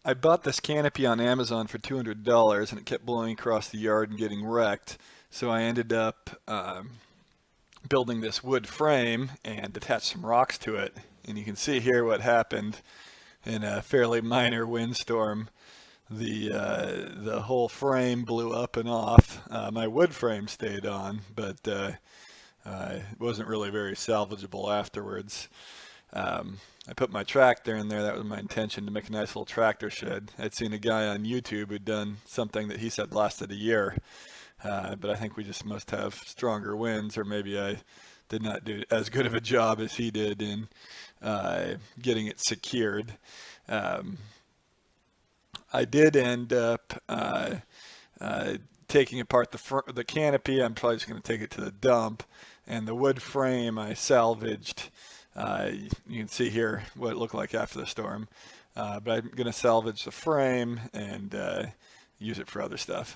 I bought this canopy on Amazon for $200 and it kept blowing across the yard and getting wrecked. So I ended up building this wood frame and attached some rocks to it. And you can see here what happened in a fairly minor windstorm. The whole frame blew up and off. My wood frame stayed on, but it wasn't really very salvageable afterwards. I put my tractor in there. That was my intention, to make a nice little tractor shed. I'd seen a guy on YouTube who'd done something that he said lasted a year, but I think we just must have stronger winds, or maybe I did not do as good of a job as he did in getting it secured. Um, I did end up taking apart the canopy. I'm probably just going to take it to the dump, and the wood frame I salvaged. You can see here what it looked like after the storm, but I'm going to salvage the frame and use it for other stuff.